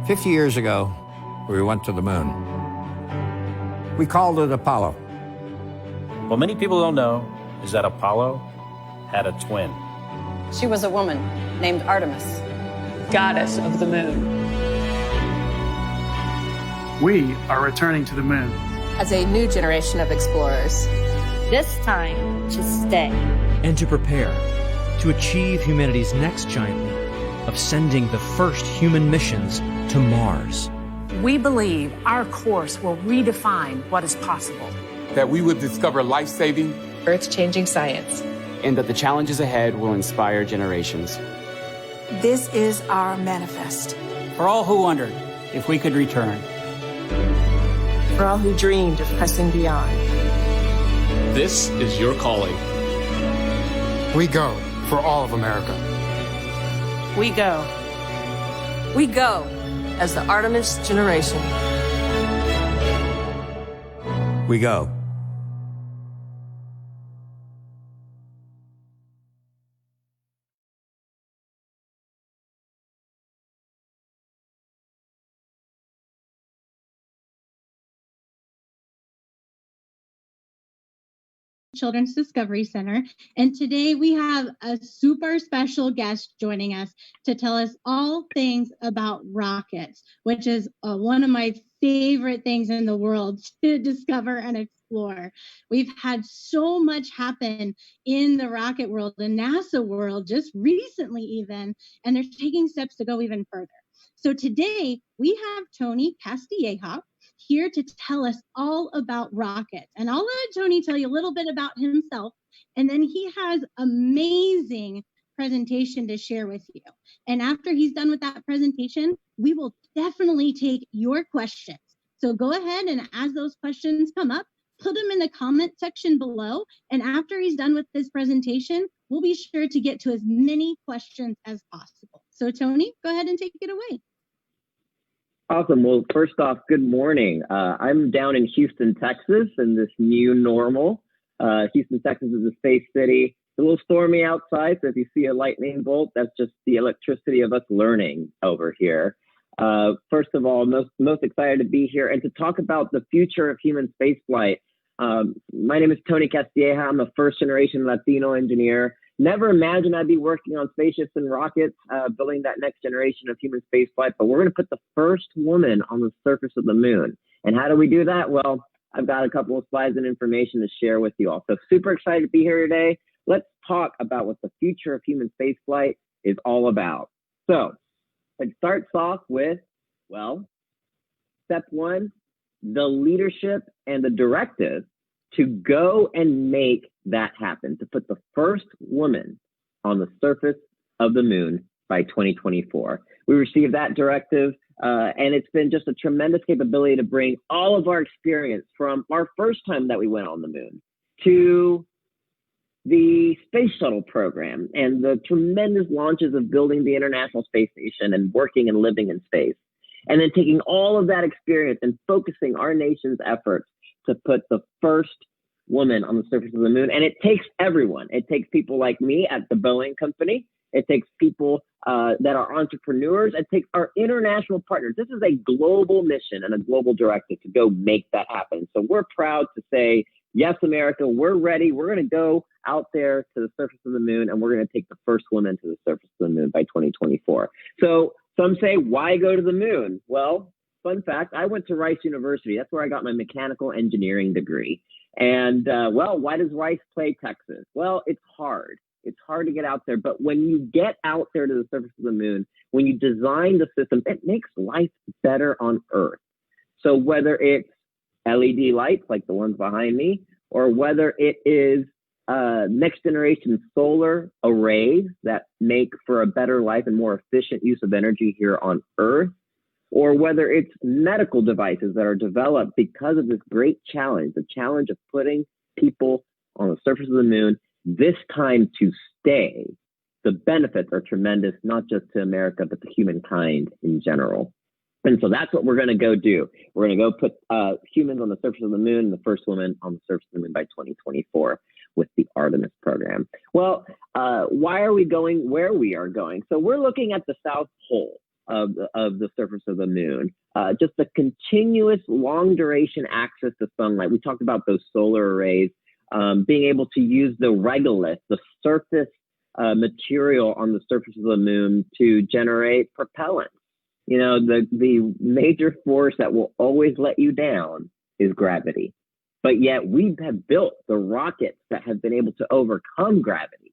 50 years ago, we went to the moon. We called it Apollo. What many people don't know is that Apollo had a twin. She was a woman named Artemis, goddess of the moon. We are returning to the moon as a new generation of explorers. This time to stay. And to prepare to achieve humanity's next giant leap of sending the first human missions to Mars. We believe our course will redefine what is possible. That we would discover life-saving, earth-changing science. And that the challenges ahead will inspire generations. This is our manifest. For all who wondered if we could return. For all who dreamed of pressing beyond. This is your calling. We go for all of America. We go. We go as the Artemis generation. We go. Children's Discovery Center, and today we have a super special guest joining us to tell us all things about rockets, which is one of my favorite things in the world to discover and explore. We've had so much happen in the rocket world, the NASA world, just recently even, and they're taking steps to go even further. So today we have Tony Castilleja here to tell us all about rockets. And I'll let Tony tell you a little bit about himself, and then he has amazing presentation to share with you. And after he's done with that presentation, we will definitely take your questions. So go ahead and as those questions come up, put them in the comment section below. And after he's done with this presentation, we'll be sure to get to as many questions as possible. So Tony, go ahead and take it away. Awesome. Well, first off, good morning. I'm down in Houston, Texas, in this new normal. Houston, Texas is a space city. It's a little stormy outside, so if you see a lightning bolt, that's just the electricity of us learning over here. First of all, most excited to be here and to talk about the future of human spaceflight. My name is Tony Castilleja. I'm a first-generation Latino engineer. Never imagined I'd be working on spaceships and rockets, building that next generation of human spaceflight, but we're going to put the first woman on the surface of the moon. And how do we do that? Well, I've got a couple of slides and information to share with you all. So super excited to be here today. Let's talk about what the future of human spaceflight is all about. So it starts off with, well, step one, the leadership and the directive to go and make that happen, to put the first woman on the surface of the moon by 2024. We received that directive, and it's been just a tremendous capability to bring all of our experience from our first time that we went on the moon to the space shuttle program and the tremendous launches of building the International Space Station and working and living in space. And then taking all of that experience and focusing our nation's efforts to put the first woman on the surface of the moon. And it takes everyone. It takes people like me at the Boeing company. It takes people that are entrepreneurs. It takes our international partners. This is a global mission and a global directive to go make that happen. So we're proud to say, yes, America, we're ready. We're going to go out there to the surface of the moon, and we're going to take the first woman to the surface of the moon by 2024. So some say, why go to the moon? Well, fun fact, I went to Rice University. That's where I got my mechanical engineering degree. And, well, why does Rice play Texas? Well, it's hard. It's hard to get out there. But when you get out there to the surface of the moon, when you design the system, it makes life better on Earth. So whether it's LED lights like the ones behind me, or whether it is next generation solar arrays that make for a better life and more efficient use of energy here on Earth, or whether it's medical devices that are developed because of this great challenge, the challenge of putting people on the surface of the moon, this time to stay, the benefits are tremendous, not just to America, but to humankind in general. And so that's what we're going to go do. We're going to go put humans on the surface of the moon and the first woman on the surface of the moon by 2024 with the Artemis program. Well, why are we going where we are going? So we're looking at the South Pole of the surface of the moon. Just the continuous long duration access to sunlight. We talked about those solar arrays, being able to use the regolith, the surface material on the surface of the moon to generate propellant. You know, the major force that will always let you down is gravity. But yet we have built the rockets that have been able to overcome gravity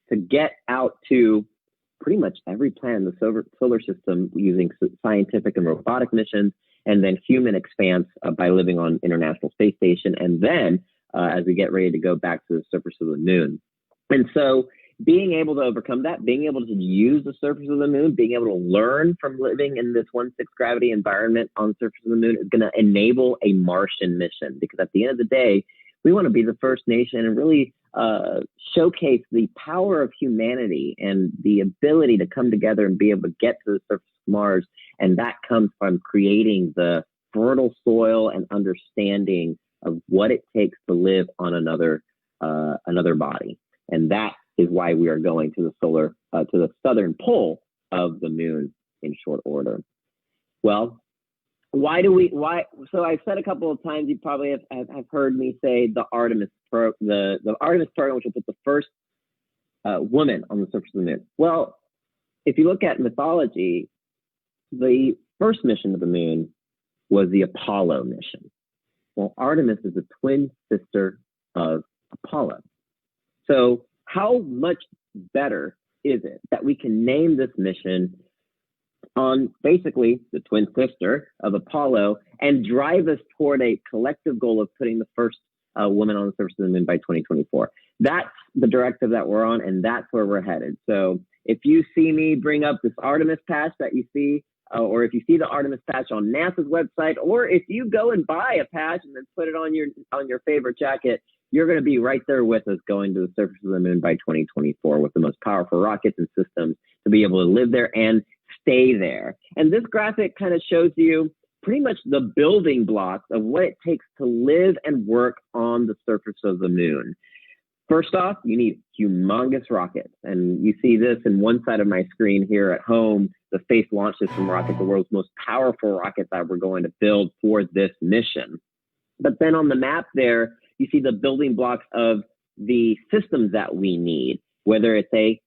to get out to pretty much every planet in the solar system using scientific and robotic missions, and then human expanse by living on International Space Station, and then as we get ready to go back to the surface of the moon. And so being able to overcome that, being able to use the surface of the moon, being able to learn from living in this 1/6 gravity environment on the surface of the moon is going to enable a Martian mission, because at the end of the day, we want to be the first nation and really showcase the power of humanity and the ability to come together and be able to get to the surface of Mars. And that comes from creating the fertile soil and understanding of what it takes to live on another body. And that is why we are going to the southern pole of the moon in short order. Well, so I've said a couple of times, you probably have heard me say the Artemis program, which will put the first woman on the surface of the moon. Well, if you look at mythology, the first mission to the moon was the Apollo mission. Well, Artemis is a twin sister of Apollo. So how much better is it that we can name this mission on basically the twin sister of Apollo and drive us toward a collective goal of putting the first woman on the surface of the moon by 2024. That's the directive that we're on, and that's where we're headed. So if you see me bring up this Artemis patch that you see, or if you see the Artemis patch on NASA's website, or if you go and buy a patch and then put it on your favorite jacket, you're going to be right there with us going to the surface of the moon by 2024 with the most powerful rockets and systems to be able to live there and stay there. And this graphic kind of shows you pretty much the building blocks of what it takes to live and work on the surface of the moon. First off, you need humongous rockets. And you see this in one side of my screen here at home, the Space Launch System rocket, the world's most powerful rocket that we're going to build for this mission. But then on the map there, you see the building blocks of the systems that we need, whether it's a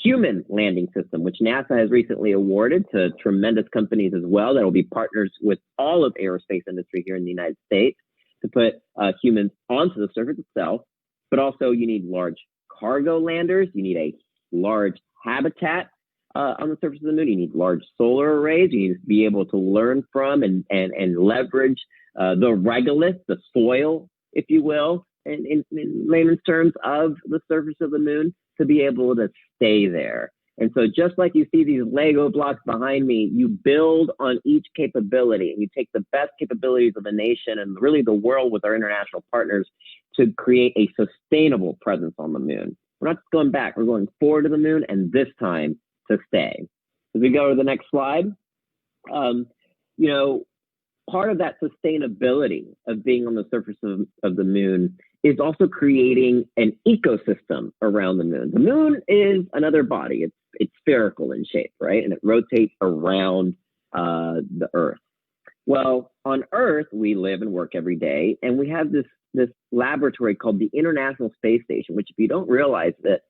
human landing system, which NASA has recently awarded to tremendous companies as well that will be partners with all of aerospace industry here in the United States to put humans onto the surface itself. But also you need large cargo landers. You need a large habitat on the surface of the moon. You need large solar arrays. You need to be able to learn from and leverage the regolith, the soil, if you will, in layman's terms, of the surface of the moon to be able to stay there. And so just like you see these Lego blocks behind me, you build on each capability and you take the best capabilities of the nation and really the world with our international partners to create a sustainable presence on the moon. We're not just going back, we're going forward to the moon, and this time to stay. As we go to the next slide, part of that sustainability of being on the surface of the moon is also creating an ecosystem around the moon. The moon is another body. It's spherical in shape, right? And it rotates around the Earth. Well, on Earth, we live and work every day, and we have this laboratory called the International Space Station, which, if you don't realize that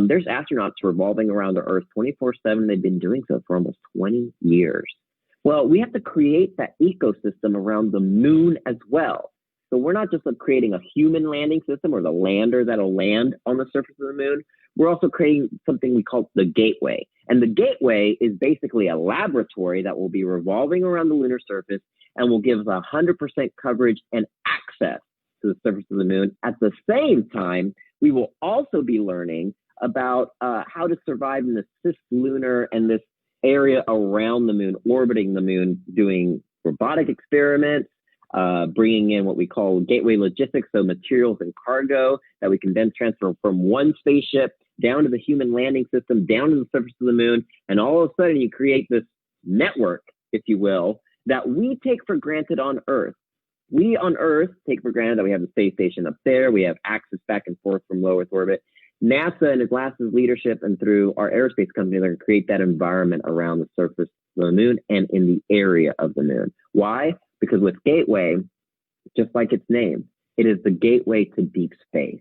there's astronauts revolving around the Earth 24/7. They've been doing so for almost 20 years. Well, we have to create that ecosystem around the moon as well. So we're not just creating a human landing system or the lander that'll land on the surface of the moon. We're also creating something we call the gateway. And the gateway is basically a laboratory that will be revolving around the lunar surface and will give us 100% coverage and access to the surface of the moon. At the same time, we will also be learning about how to survive in this cislunar and this area around the moon, orbiting the moon, doing robotic experiments, bringing in what we call gateway logistics, so materials and cargo that we can then transfer from one spaceship down to the human landing system, down to the surface of the moon, and all of a sudden you create this network, if you will, that we take for granted on Earth. We on Earth take for granted that we have the space station up there, we have access back and forth from low Earth orbit. NASA and NASA's leadership and through our aerospace company, they're going to create that environment around the surface, of the moon and in the area of the moon. Why? Because with Gateway, just like its name, it is the gateway to deep space.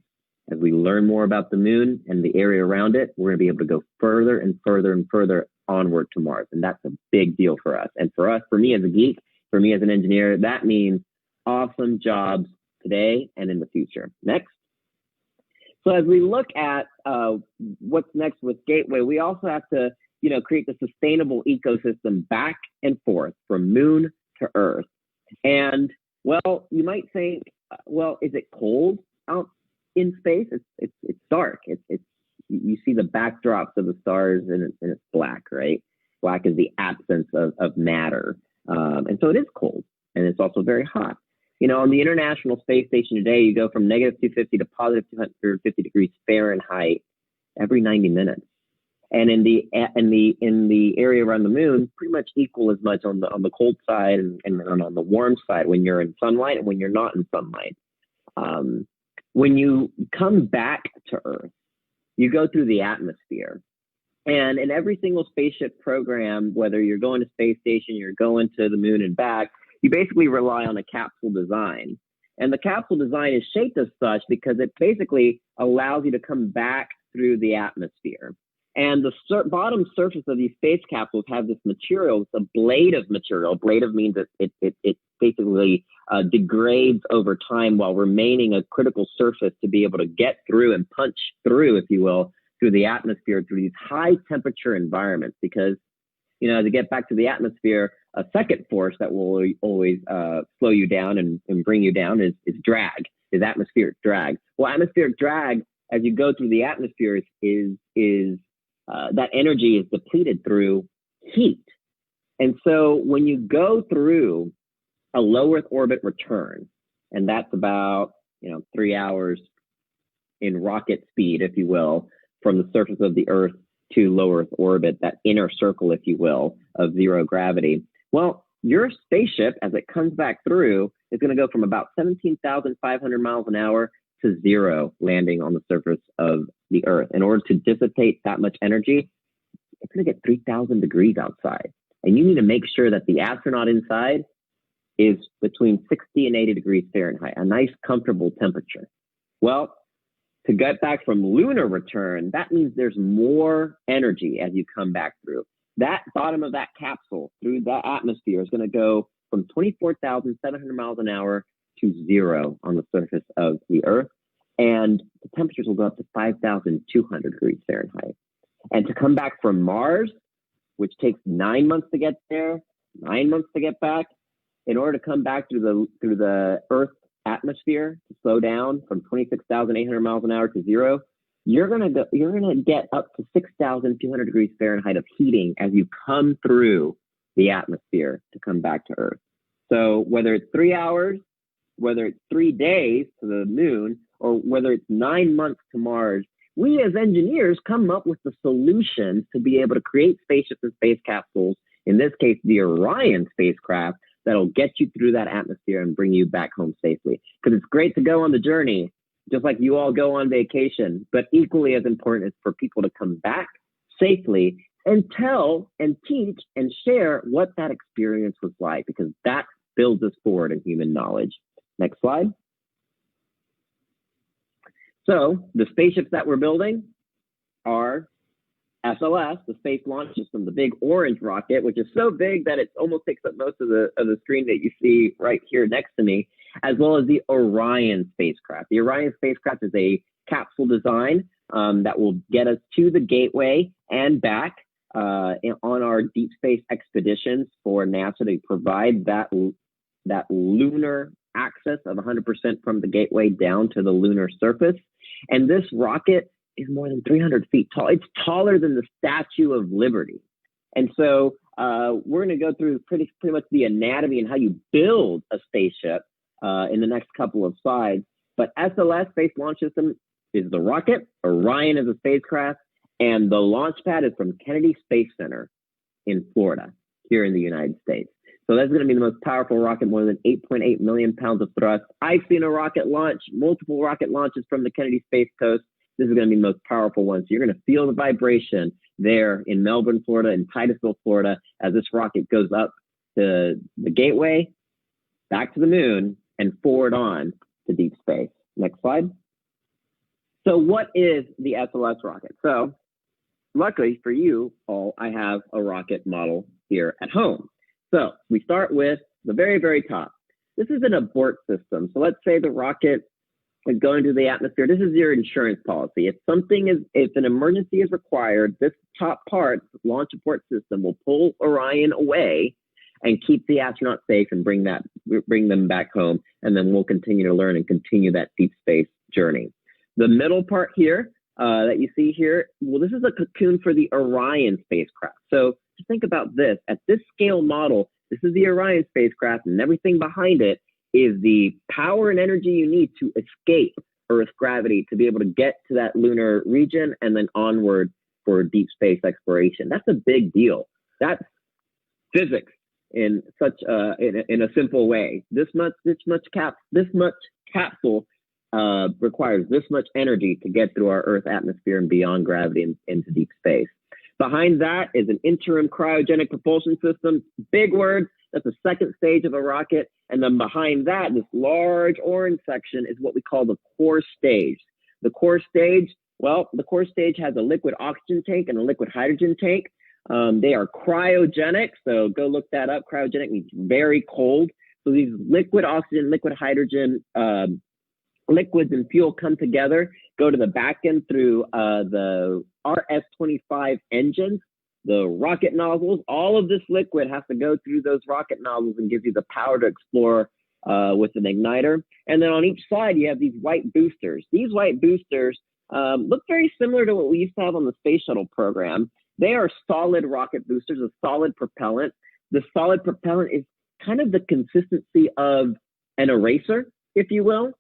As we learn more about the moon and the area around it, we're going to be able to go further and further and further onward to Mars. And that's a big deal for us. And for us, for me as a geek, for me as an engineer, that means awesome jobs today and in the future. Next. So as we look at what's next with Gateway, we also have to, create the sustainable ecosystem back and forth from moon to Earth. And well, you might think, well, is it cold out in space? It's dark. It's you see the backdrops of the stars and it's black, right? Black is the absence of matter, and so it is cold, and it's also very hot. On the International Space Station today, you go from negative 250 to positive 250 degrees Fahrenheit every 90 minutes. And in the area around the moon, pretty much equal as much on the cold side and on the warm side when you're in sunlight and when you're not in sunlight. When you come back to Earth, you go through the atmosphere. And in every single spaceship program, whether you're going to space station, you're going to the moon and back, you basically rely on a capsule design. And the capsule design is shaped as such because it basically allows you to come back through the atmosphere. And the bottom surface of these space capsules have this material. It's a blade of material. Blade of means that it basically degrades over time while remaining a critical surface to be able to get through and punch through, if you will, through the atmosphere, through these high temperature environments. Because, to get back to the atmosphere, a second force that will always slow you down and bring you down is drag, is atmospheric drag. Well, atmospheric drag, as you go through the atmosphere, is that energy is depleted through heat. And so when you go through a low Earth orbit return, and that's about 3 hours in rocket speed, if you will, from the surface of the Earth to low Earth orbit, that inner circle, if you will, of zero gravity. Well, your spaceship, as it comes back through, is going to go from about 17,500 miles an hour to zero, landing on the surface of the Earth. In order to dissipate that much energy, it's going to get 3,000 degrees outside. And you need to make sure that the astronaut inside is between 60 and 80 degrees Fahrenheit, a nice, comfortable temperature. Well, to get back from lunar return, that means there's more energy as you come back through. That bottom of that capsule through that atmosphere is going to go from 24,700 miles an hour to zero on the surface of the Earth. And the temperatures will go up to 5,200 degrees Fahrenheit. And to come back from Mars, which takes 9 months to get there, 9 months to get back, in order to come back through the Earth atmosphere to slow down from 26,800 miles an hour to zero, you're gonna get up to 6,200 degrees Fahrenheit of heating as you come through the atmosphere to come back to Earth. So whether it's 3 hours, whether it's 3 days to the moon, or whether it's 9 months to Mars, we as engineers come up with the solutions to be able to create spaceships and space capsules, in this case, the Orion spacecraft, that'll get you through that atmosphere and bring you back home safely. Because it's great to go on the journey, just like you all go on vacation, but equally as important is for people to come back safely and tell and teach and share what that experience was like, because that builds us forward in human knowledge. Next slide. So the spaceships that we're building are SLS, the Space Launch System, the big orange rocket, which is so big that it almost takes up most of the screen that you see right here next to me, as well as the Orion spacecraft. The Orion spacecraft is a capsule design that will get us to the Gateway and back on our deep space expeditions for NASA to provide that lunar access of 100% from the Gateway down to the lunar surface. And this rocket is more than 300 feet tall. It's taller than the Statue of Liberty. And so we're going to go through pretty much the anatomy and how you build a spaceship in the next couple of slides. But SLS, Space Launch System, is the rocket. Orion is a spacecraft. And the launch pad is from Kennedy Space Center in Florida, here in the United States. So that's going to be the most powerful rocket, more than 8.8 million pounds of thrust. I've seen a rocket launch, multiple rocket launches from the Kennedy Space Coast. This is going to be the most powerful one. So you're going to feel the vibration. there in Melbourne, Florida, and Titusville, Florida, as this rocket goes up to the gateway, back to the moon, and forward on to deep space. Next slide. So what is the SLS rocket? So luckily for you all, I have a rocket model here at home. So we start with the very, very top. This is an abort system. So let's say the rocket is going to the atmosphere. This is your insurance policy. If an emergency is required, this top part, launch abort system, will pull Orion away and keep the astronaut safe and bring them back home. And then we'll continue to learn and continue that deep space journey. The middle part here that you see here, well, this is a cocoon for the Orion spacecraft. So just think about this. At this scale model, this is the Orion spacecraft, and everything behind it is the power and energy you need to escape Earth's gravity to be able to get to that lunar region and then onward for deep space exploration. That's a big deal. That's physics in such in a simple way. This much capsule requires this much energy to get through our Earth atmosphere and beyond gravity and into deep space. Behind that is an interim cryogenic propulsion system. Big word. That's the second stage of a rocket. And then behind that, this large orange section is what we call the core stage. The core stage, well, the core stage has a liquid oxygen tank and a liquid hydrogen tank. They are cryogenic, so go look that up. Cryogenic means very cold. So these liquid oxygen, liquid hydrogen liquids and fuel come together, go to the back end through the RS-25 engines, the rocket nozzles. All of this liquid has to go through those rocket nozzles and gives you the power to explore with an igniter. And then on each side, you have these white boosters. These white boosters look very similar to what we used to have on the space shuttle program. They are solid rocket boosters, a solid propellant. The solid propellant is kind of the consistency of an eraser, if you will.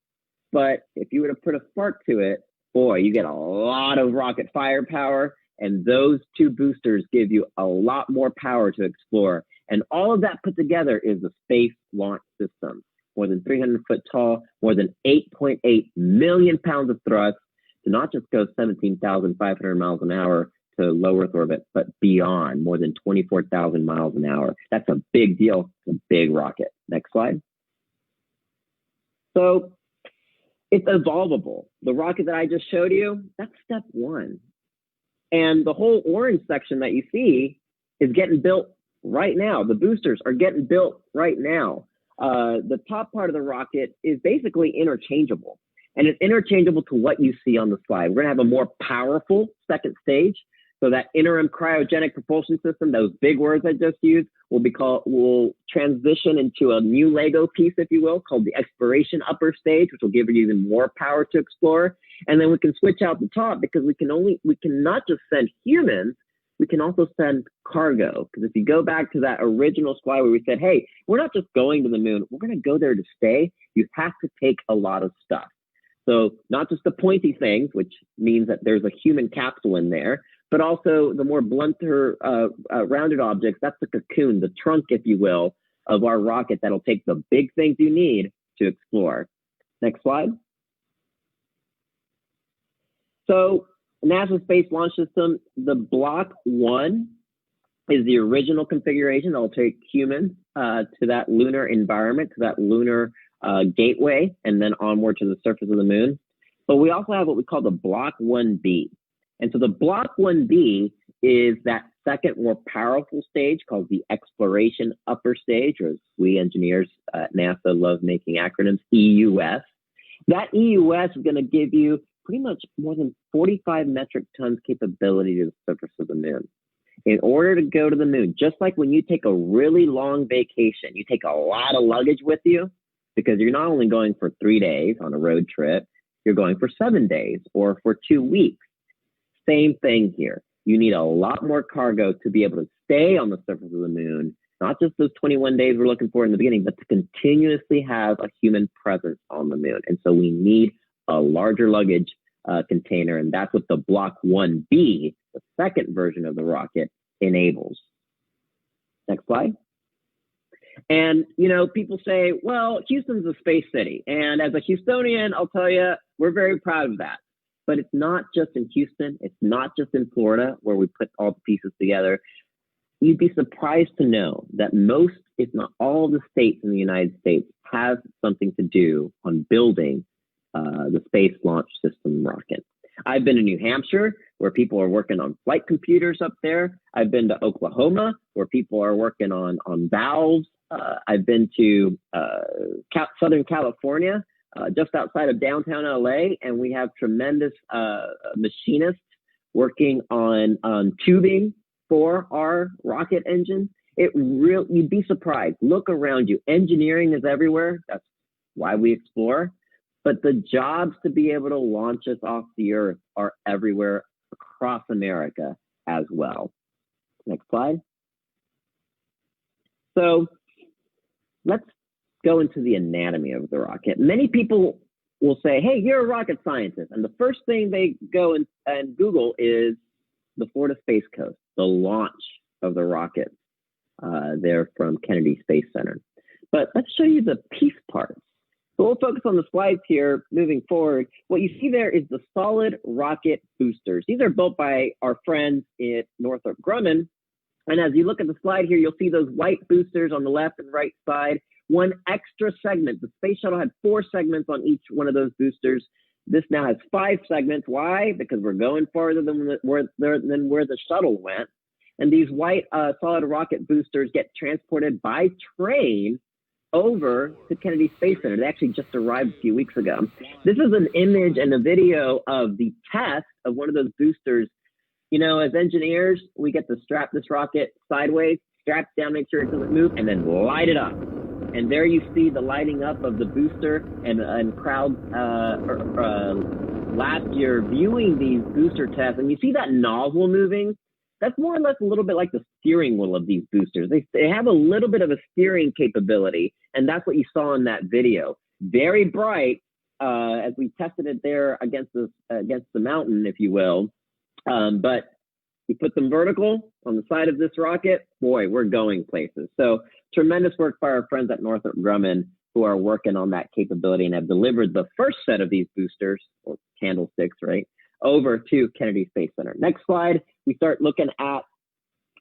But if you were to put a spark to it, boy, you get a lot of rocket firepower, and those two boosters give you a lot more power to explore. And all of that put together is the Space Launch System. More than 300 foot tall, more than 8.8 million pounds of thrust to not just go 17,500 miles an hour to low Earth orbit, but beyond, more than 24,000 miles an hour. That's a big deal. It's a big rocket. Next slide. So it's evolvable. The rocket that I just showed you, that's step one. And the whole orange section that you see is getting built right now. The boosters are getting built right now. The top part of the rocket is basically interchangeable. And it's interchangeable to what you see on the slide. We're going to have a more powerful second stage. So that interim cryogenic propulsion system, those big words I just used, will transition into a new Lego piece, if you will, called the exploration upper stage, which will give you even more power to explore. And then we can switch out the top because we can not just send humans, we can also send cargo. Because if you go back to that original slide where we said, hey, we're not just going to the moon, we're going to go there to stay. You have to take a lot of stuff. So not just the pointy things, which means that there's a human capsule in there, but also the more blunter, rounded objects. That's the cocoon, the trunk, if you will, of our rocket that'll take the big things you need to explore. Next slide. So NASA Space Launch System, the Block 1 is the original configuration that'll take humans to that lunar environment, to that lunar gateway, and then onward to the surface of the moon. But we also have what we call the Block 1B. And so the Block 1B is that second, more powerful stage called the exploration upper stage, or as we engineers at NASA love making acronyms, EUS. That EUS is going to give you pretty much more than 45 metric tons capability to the surface of the moon. In order to go to the moon, just like when you take a really long vacation, you take a lot of luggage with you because you're not only going for 3 days on a road trip, you're going for 7 days or for 2 weeks. Same thing here. You need a lot more cargo to be able to stay on the surface of the moon, not just those 21 days we're looking for in the beginning, but to continuously have a human presence on the moon. And so we need a larger luggage container, and that's what the Block 1B, the second version of the rocket, enables. Next slide. And, you know, people say, well, Houston's a space city. And as a Houstonian, I'll tell you, we're very proud of that. But it's not just in Houston. It's not just in Florida where we put all the pieces together. You'd be surprised to know that most, if not all, the states in the United States have something to do on building the Space Launch System rocket. I've been to New Hampshire, where people are working on flight computers up there. I've been to Oklahoma, where people are working on valves. I've been to Southern California, just outside of downtown LA, and we have tremendous machinists working on tubing for our rocket engine. You'd be surprised. Look around you. Engineering is everywhere. That's why we explore. But the jobs to be able to launch us off the Earth are everywhere across America as well. Next slide. So let's go into the anatomy of the rocket. Many people will say, hey, you're a rocket scientist. And the first thing they go and Google is the Florida Space Coast, the launch of the rocket there from Kennedy Space Center. But let's show you the piece parts. So we'll focus on the slides here moving forward. What you see there is the solid rocket boosters. These are built by our friends at Northrop Grumman. And as you look at the slide here, you'll see those white boosters on the left and right side. One extra segment. The space shuttle had 4 segments on each one of those boosters. This now has 5 segments. Why? Because we're going farther than where the shuttle went. And these white solid rocket boosters get transported by train over to Kennedy Space Center. They actually just arrived a few weeks ago. This is an image and a video of the test of one of those boosters. You know, as engineers, we get to strap this rocket sideways, strap it down, make sure it doesn't move, and then light it up. And there you see the lighting up of the booster, and crowds last year viewing these booster tests, and you see that nozzle moving. That's more or less a little bit like the steering wheel of these boosters. They have a little bit of a steering capability, and that's what you saw in that video. Very bright, as we tested it there against the mountain, if you will. But we put them vertical on the side of this rocket. Boy, we're going places. So tremendous work by our friends at Northrop Grumman, who are working on that capability and have delivered the first set of these boosters, or candlesticks, right, over to Kennedy Space Center. Next slide, we start looking at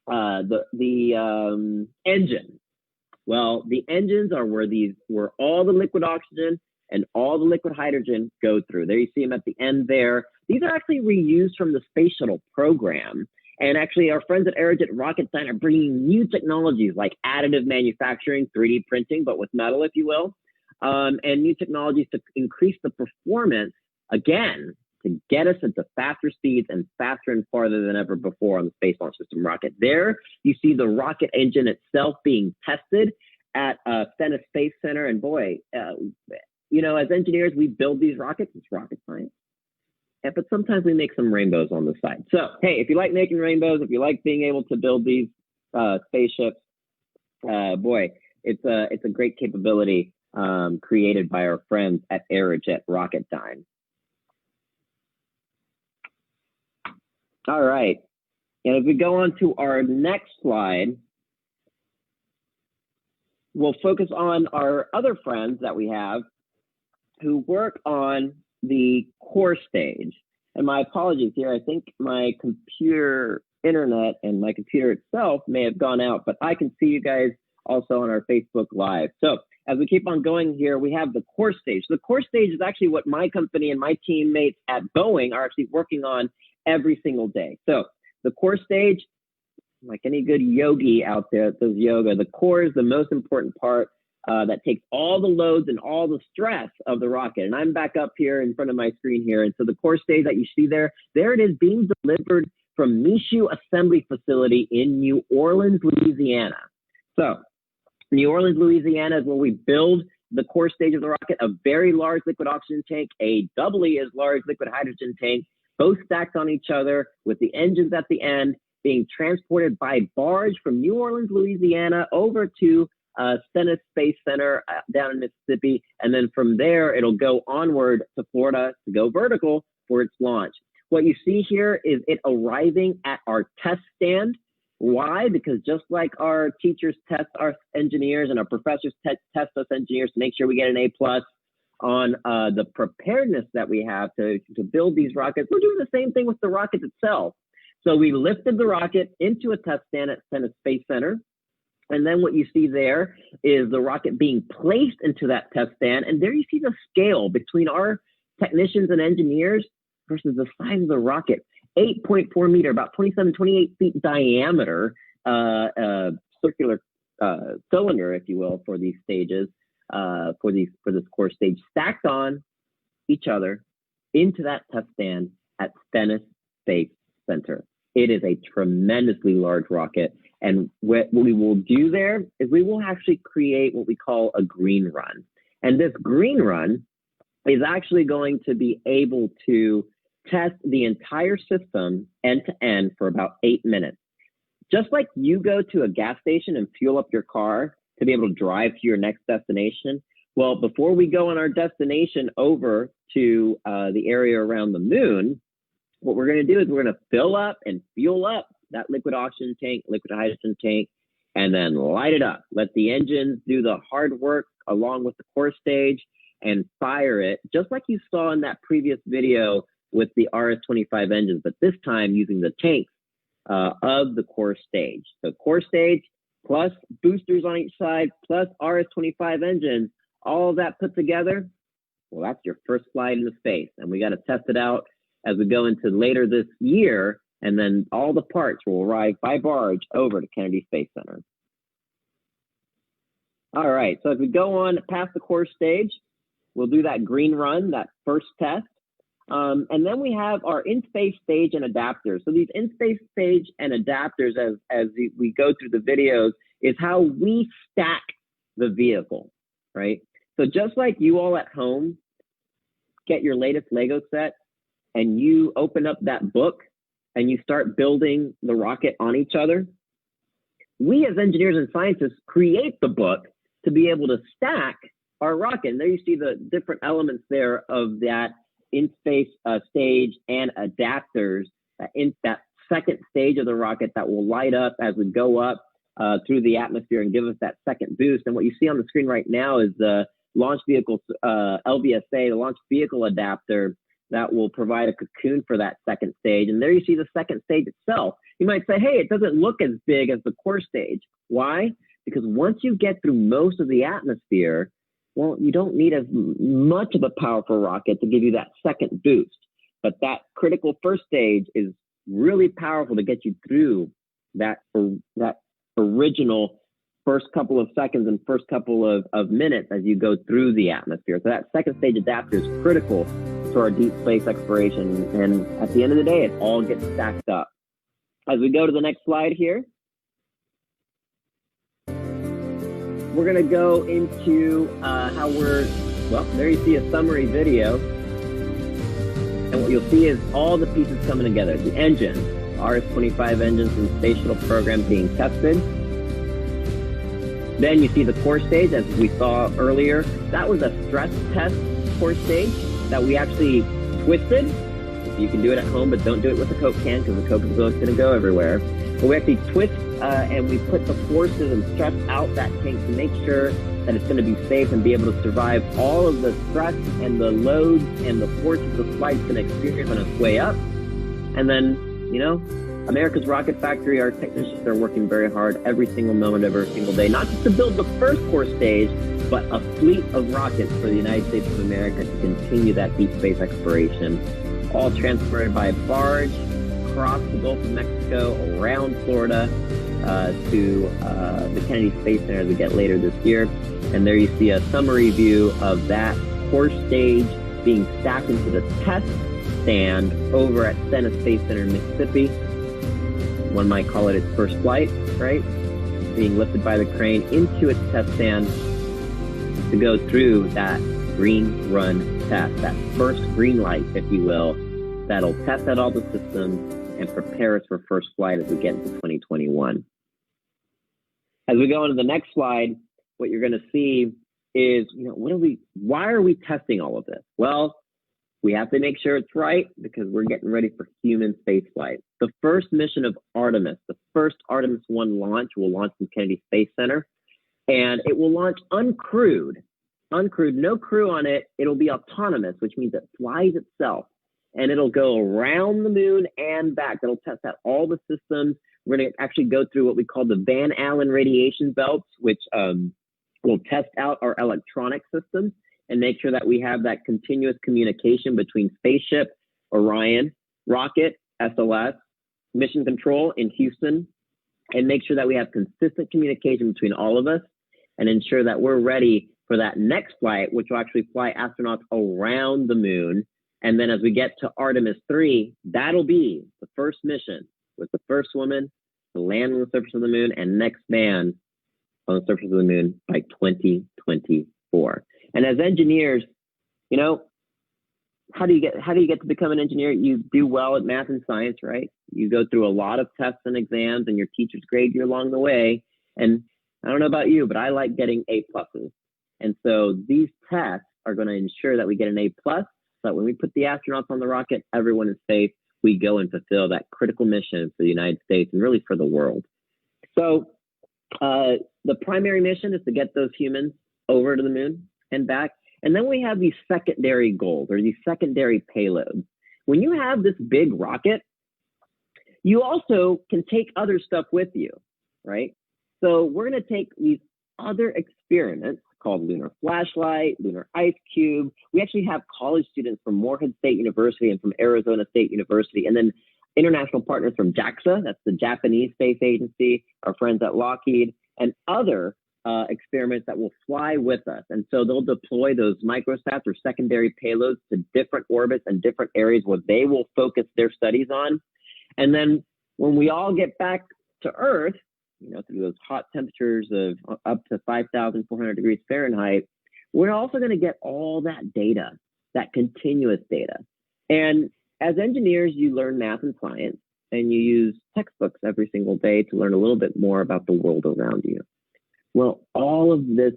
the engine. Well, the engines are where all the liquid oxygen and all the liquid hydrogen go through. There you see them at the end there. These are actually reused from the Space Shuttle program. And actually, our friends at Aerojet Rocketdyne are bringing new technologies like additive manufacturing, 3D printing, but with metal, if you will, and new technologies to increase the performance, again, to get us into faster speeds and faster and farther than ever before on the Space Launch System rocket. There, you see the rocket engine itself being tested at STENNIS Space Center. And boy, you know, as engineers, we build these rockets. It's rocket science. But sometimes we make some rainbows on the side. So, hey, if you like making rainbows, if you like being able to build these spaceships, boy, it's a great capability created by our friends at Aerojet Rocketdyne. All right. And if we go on to our next slide, we'll focus on our other friends that we have who work on the core stage. And my apologies here. I think my computer internet and my computer itself may have gone out, but I can see you guys also on our Facebook Live. So as we keep on going here, we have the core stage. The core stage is actually what my company and my teammates at Boeing are actually working on every single day. So the core stage, like any good yogi out there that does yoga, the core is the most important part that takes all the loads and all the stress of the rocket. And I'm back up here in front of my screen here. And so the core stage that you see there it is being delivered from MICHOUD Assembly Facility in New Orleans, Louisiana. So New Orleans, Louisiana is where we build the core stage of the rocket, a very large liquid oxygen tank, a doubly as large liquid hydrogen tank, both stacked on each other with the engines at the end being transported by barge from New Orleans, Louisiana over to STENNIS Space Center down in Mississippi. And then from there, it'll go onward to Florida to go vertical for its launch. What you see here is it arriving at our test stand. Why? Because just like our teachers test our engineers and our professors test us engineers to make sure we get an A+, on the preparedness that we have to build these rockets. We're doing the same thing with the rocket itself. So we lifted the rocket into a test stand at Stennis Space Center. And then what you see there is the rocket being placed into that test stand. And there you see the scale between our technicians and engineers versus the size of the rocket. 8.4 meter, about 27, 28 feet diameter, circular cylinder, if you will, for these stages, for this core stage, stacked on each other into that test stand at Stennis Space Center. It is a tremendously large rocket. And what we will do there is we will actually create what we call a green run. And this green run is actually going to be able to test the entire system end to end for about 8 minutes. Just like you go to a gas station and fuel up your car to be able to drive to your next destination. Well, before we go on our destination over to the area around the moon, what we're going to do is we're going to fill up and fuel up that liquid oxygen tank, liquid hydrogen tank, and then light it up. Let the engines do the hard work along with the core stage and fire it, just like you saw in that previous video with the RS-25 engines, but this time using the tanks of the core stage. So core stage plus boosters on each side plus RS-25 engines, all of that put together, well, that's your first flight into space. And we got to test it out as we go into later this year. And then all the parts will arrive by barge over to Kennedy Space Center. All right, so as we go on past the core stage, we'll do that green run, that first test. And then we have our in-space stage and adapters. So these in-space stage and adapters, as we go through the videos, is how we stack the vehicle, right? So just like you all at home get your latest Lego set and you open up that book and you start building the rocket on each other, we as engineers and scientists create the book to be able to stack our rocket. And there you see the different elements there of that in-space stage and adapters in that second stage of the rocket that will light up as we go up through the atmosphere and give us that second boost. And what you see on the screen right now is the launch vehicle LVSA, the launch vehicle adapter, that will provide a cocoon for that second stage. And there you see the second stage itself. You might say, hey, it doesn't look as big as the core stage. Why? Because once you get through most of the atmosphere, well, you don't need as much of a powerful rocket to give you that second boost. But that critical first stage is really powerful to get you through that original first couple of seconds and first couple of minutes as you go through the atmosphere. So that second stage adapter is critical to our deep space exploration. And at the end of the day, it all gets stacked up. As we go to the next slide here, we're going to go into how there you see a summary video. And what you'll see is all the pieces coming together. The engine, RS-25 engines and space shuttle program being tested. Then you see the core stage, as we saw earlier. That was a stress test core stage that we actually twisted. You can do it at home, but don't do it with a Coke can because the Coke is going to go everywhere. But we actually twist and we put the forces and stress out that tank to make sure that it's going to be safe and be able to survive all of the stress and the loads and the forces the flight's going to experience on its way up. And then, you know, America's Rocket Factory, our technicians are working very hard every single moment of every single day, not just to build the first core stage, but a fleet of rockets for the United States of America to continue that deep space exploration, all transported by barge across the Gulf of Mexico, around Florida, to the Kennedy Space Center as we get later this year. And there you see a summary view of that core stage being stacked into the test stand over at Stennis Space Center in Mississippi. One might call it its first flight, right? Being lifted by the crane into its test stand to go through that green run test, that first green light, if you will, that'll test out all the systems and prepare us for first flight as we get into 2021. As we go into the next slide, what you're going to see is, you know, why are we testing all of this? Well, we have to make sure it's right because we're getting ready for human spaceflight. The first mission of Artemis, the first Artemis 1 launch, will launch from Kennedy Space Center, and it will launch uncrewed uncrewed, no crew on it. It'll be autonomous, which means it flies itself, and it'll go around the moon and back. It'll test out all the systems. We're going to actually go through what we call the Van Allen radiation belts, which will test out our electronic systems and make sure that we have that continuous communication between spaceship, Orion, rocket, SLS, mission control in Houston, and make sure that we have consistent communication between all of us and ensure that we're ready for that next flight, which will actually fly astronauts around the moon. And then as we get to Artemis 3, that'll be the first mission with the first woman to land on the surface of the moon and next man on the surface of the moon by 2024. And as engineers, you know, how do you get to become an engineer? You do well at math and science, right? You go through a lot of tests and exams, and your teachers grade you along the way. And I don't know about you, but I like getting A pluses. And so these tests are going to ensure that we get an A plus, so that when we put the astronauts on the rocket, everyone is safe. We go and fulfill that critical mission for the United States and really for the world. So the primary mission is to get those humans over to the moon and back. And then we have these secondary goals or these secondary payloads. When you have this big rocket, you also can take other stuff with you, right? So we're going to take these other experiments called Lunar Flashlight, Lunar Ice Cube. We actually have college students from Morehead State University and from Arizona State University, and then international partners from JAXA, that's the Japanese Space Agency, our friends at Lockheed, and other experiments that will fly with us. And so they'll deploy those microsats or secondary payloads to different orbits and different areas where they will focus their studies on. And then when we all get back to Earth, you know, through those hot temperatures of up to 5,400 degrees Fahrenheit, we're also going to get all that data, that continuous data. And as engineers, you learn math and science, and you use textbooks every single day to learn a little bit more about the world around you. Well, all of this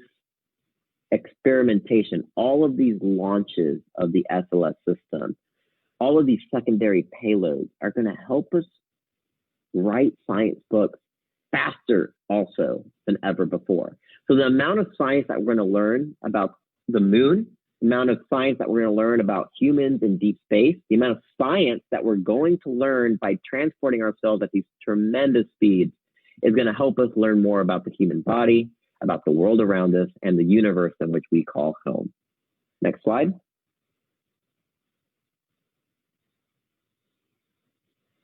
experimentation, all of these launches of the SLS system, all of these secondary payloads are going to help us write science books faster also than ever before. So the amount of science that we're going to learn about the moon, the amount of science that we're going to learn about humans in deep space, the amount of science that we're going to learn by transporting ourselves at these tremendous speeds is going to help us learn more about the human body, about the world around us, and the universe in which we call home. Next slide.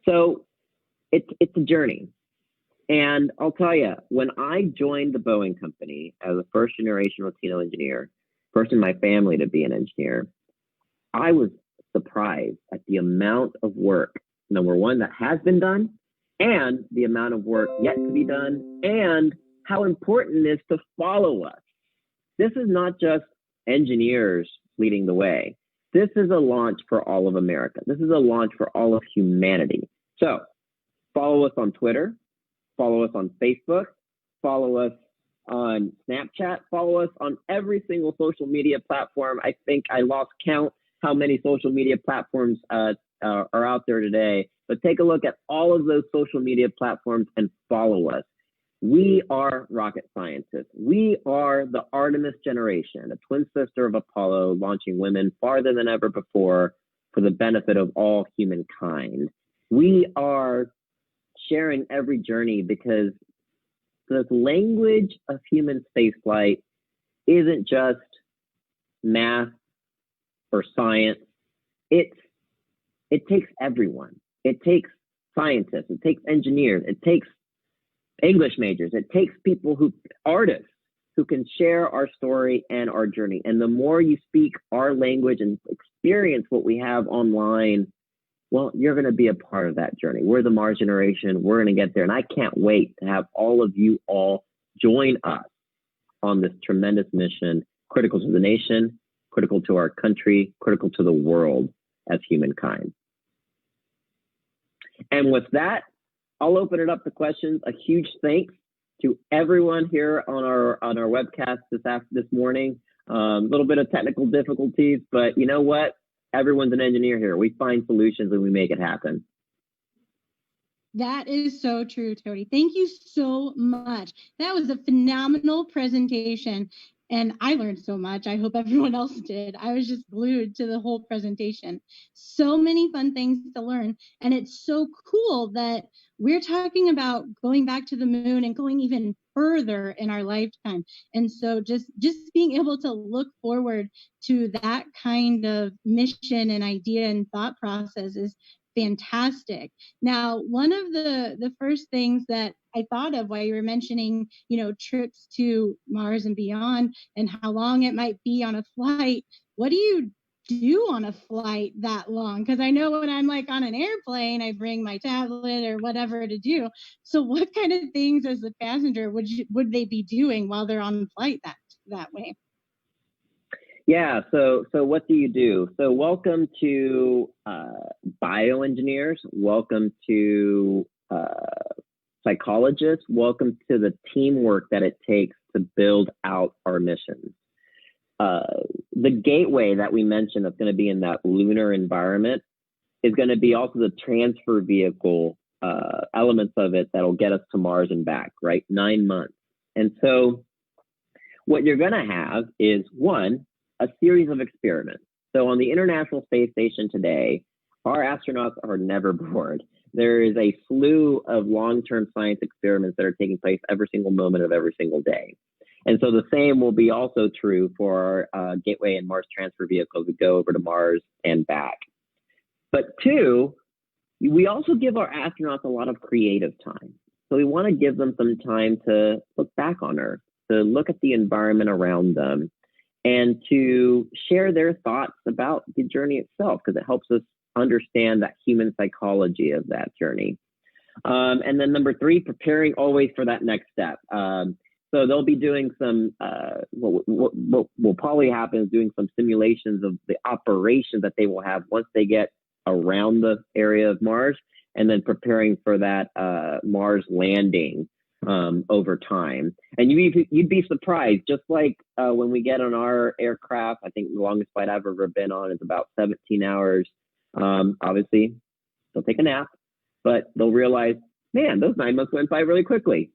So it's a journey. And I'll tell you, when I joined the Boeing company as a first generation Latino engineer, first in my family to be an engineer, I was surprised at the amount of work, number one, that has been done, and the amount of work yet to be done, and how important it is to follow us. This is not just engineers leading the way. This is a launch for all of America. This is a launch for all of humanity. So follow us on Twitter, follow us on Facebook, follow us on Snapchat, follow us on every single social media platform. I think I lost count how many social media platforms are out there today, but take a look at all of those social media platforms and follow us. We are rocket scientists. We are the Artemis generation, a twin sister of Apollo, launching women farther than ever before for the benefit of all humankind. We are sharing every journey because the language of human spaceflight isn't just math or science. It takes everyone. It takes scientists. It takes engineers. It takes English majors. It takes artists who can share our story and our journey. And the more you speak our language and experience what we have online, well, you're going to be a part of that journey. We're the Mars generation. We're going to get there. And I can't wait to have all of you all join us on this tremendous mission, critical to the nation, critical to our country, critical to the world as humankind. And with that, I'll open it up to questions. A huge thanks to everyone here on our webcast this morning. A little bit of technical difficulties, but you know what? Everyone's an engineer here. We find solutions and we make it happen. That is so true, Tony. Thank you so much. That was a phenomenal presentation. And I learned so much. I hope everyone else did. I was just glued to the whole presentation. So many fun things to learn. And it's so cool that we're talking about going back to the moon and going even further in our lifetime. And so just being able to look forward to that kind of mission and idea and thought process is fantastic. Now, one of the first things that I thought of while you were mentioning, trips to Mars and beyond and how long it might be on a flight, what do you do on a flight that long? Because I know when I'm like on an airplane, I bring my tablet or whatever to do. So what kind of things as a passenger would they be doing while they're on the flight that way? Yeah, so what do you do? So welcome to bioengineers, welcome to psychologists, welcome to the teamwork that it takes to build out our missions. The gateway that we mentioned that's going to be in that lunar environment is going to be also the transfer vehicle elements of it that'll get us to Mars and back, right? 9 months. And so what you're going to have is, one, a series of experiments. So on the International Space Station today, our astronauts are never bored. There is a slew of long-term science experiments that are taking place every single moment of every single day. And so the same will be also true for our Gateway and Mars transfer vehicles that go over to Mars and back. But two, we also give our astronauts a lot of creative time. So we want to give them some time to look back on Earth, to look at the environment around them, and to share their thoughts about the journey itself, because it helps us understand that human psychology of that journey. And then number three, preparing always for that next step. So they'll be doing some, what will probably happen is doing some simulations of the operations that they will have once they get around the area of Mars, and then preparing for that Mars landing over time. And you'd be surprised, just like when we get on our aircraft, I think the longest flight I've ever been on is about 17 hours. Obviously, they'll take a nap, but they'll realize, man, those 9 months went by really quickly.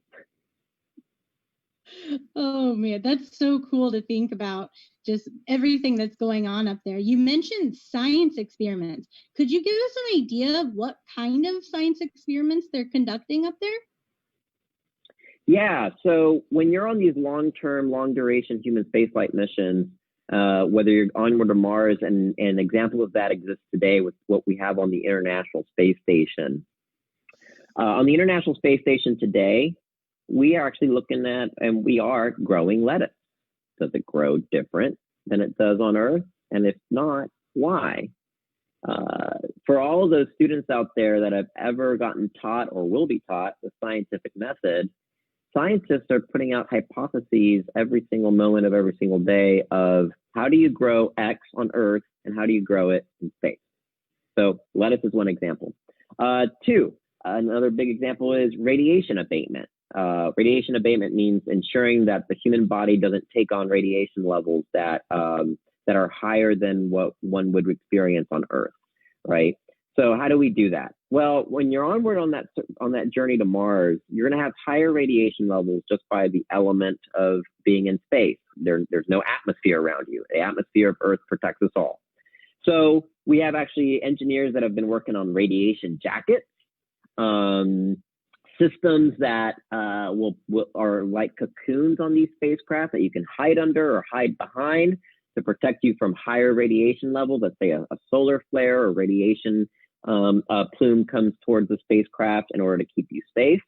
Oh man, that's so cool to think about, just everything that's going on up there. You mentioned science experiments. Could you give us an idea of what kind of science experiments they're conducting up there? Yeah, so when you're on these long-term, long-duration human spaceflight missions, whether you're onward to Mars, and an example of that exists today with what we have on the International Space Station. On the International Space Station today, we are actually looking at, and we are growing lettuce. Does it grow different than it does on Earth? And if not, why? For all of those students out there that have ever gotten taught or will be taught the scientific method, scientists are putting out hypotheses every single moment of every single day of how do you grow X on Earth and how do you grow it in space? So lettuce is one example. Two, another big example is radiation abatement. Radiation abatement means ensuring that the human body doesn't take on radiation levels that are higher than what one would experience on Earth, right? So how do we do that? Well, when you're onward on that journey to Mars, you're going to have higher radiation levels just by the element of being in space. There's no atmosphere around you. The atmosphere of Earth protects us all. So we have actually engineers that have been working on radiation jackets, systems that are like cocoons on these spacecraft that you can hide under or hide behind to protect you from higher radiation levels. Let's say a solar flare or radiation plume comes towards the spacecraft in order to keep you safe.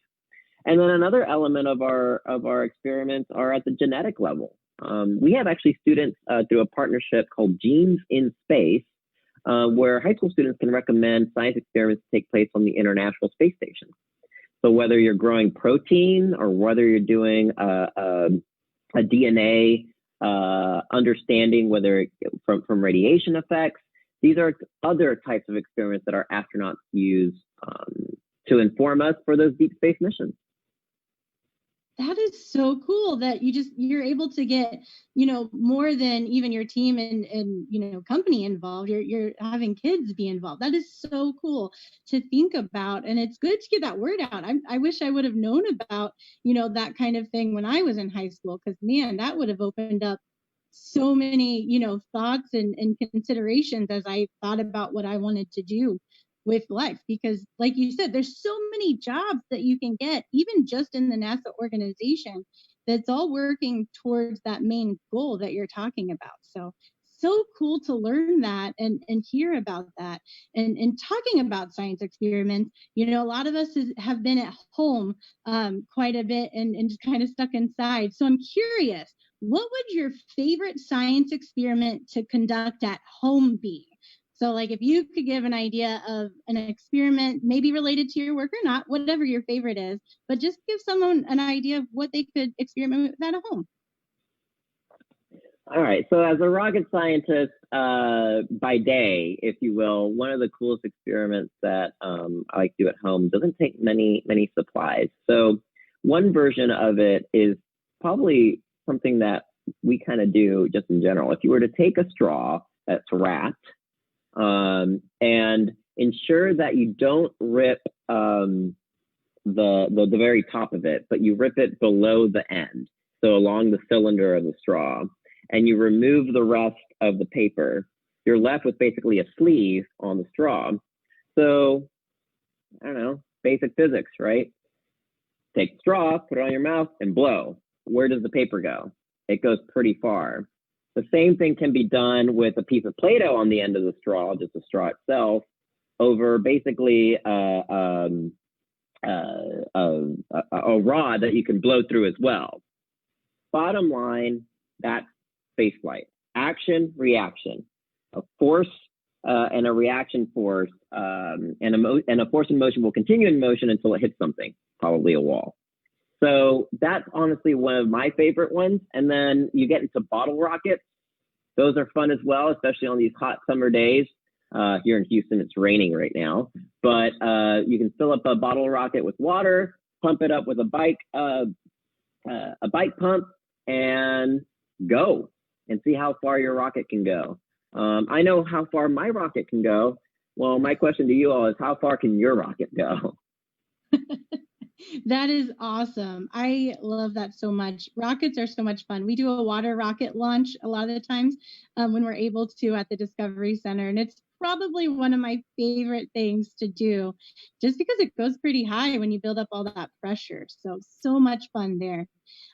And then another element of our experiments are at the genetic level. We have actually students through a partnership called Genes in Space, where high school students can recommend science experiments to take place on the International Space Station. So whether you're growing protein or whether you're doing a DNA understanding, whether from radiation effects, these are other types of experiments that our astronauts use to inform us for those deep space missions. That is so cool that you're able to get, more than even your team and company involved. You're having kids be involved. That is so cool to think about. And it's good to get that word out. I wish I would have known about, that kind of thing when I was in high school, because man, that would have opened up so many, thoughts and considerations as I thought about what I wanted to do with life. Because like you said, there's so many jobs that you can get, even just in the NASA organization, that's all working towards that main goal that you're talking about. So cool to learn that and hear about that. And talking about science experiments, a lot of us have been at home quite a bit and just kind of stuck inside. So I'm curious, what would your favorite science experiment to conduct at home be? So like if you could give an idea of an experiment, maybe related to your work or not, whatever your favorite is, but just give someone an idea of what they could experiment with at home. All right. So as a rocket scientist by day, if you will, one of the coolest experiments that I like to do at home doesn't take many supplies. So one version of it is probably something that we kind of do just in general. If you were to take a straw that's wrapped, and ensure that you don't rip the very top of it, but you rip it below the end, so along the cylinder of the straw, and you remove the rest of the paper, you're left with basically a sleeve on the straw. So, I don't know, basic physics, right? Take the straw, put it on your mouth, and blow. Where does the paper go? It goes pretty far. The same thing can be done with a piece of Play-Doh on the end of the straw, just the straw itself, over basically a rod that you can blow through as well. Bottom line, that's spaceflight. Action, reaction. A force and a reaction force, and a force in motion will continue in motion until it hits something, probably a wall. So that's honestly one of my favorite ones. And then you get into bottle rockets. Those are fun as well, especially on these hot summer days. Here in Houston, it's raining right now. But you can fill up a bottle rocket with water, pump it up with a bike pump, and go and see how far your rocket can go. I know how far my rocket can go. Well, my question to you all is, how far can your rocket go? That is awesome. I love that so much. Rockets are so much fun. We do a water rocket launch a lot of the times when we're able to at the Discovery Center. And it's probably one of my favorite things to do, just because it goes pretty high when you build up all that pressure. So much fun there.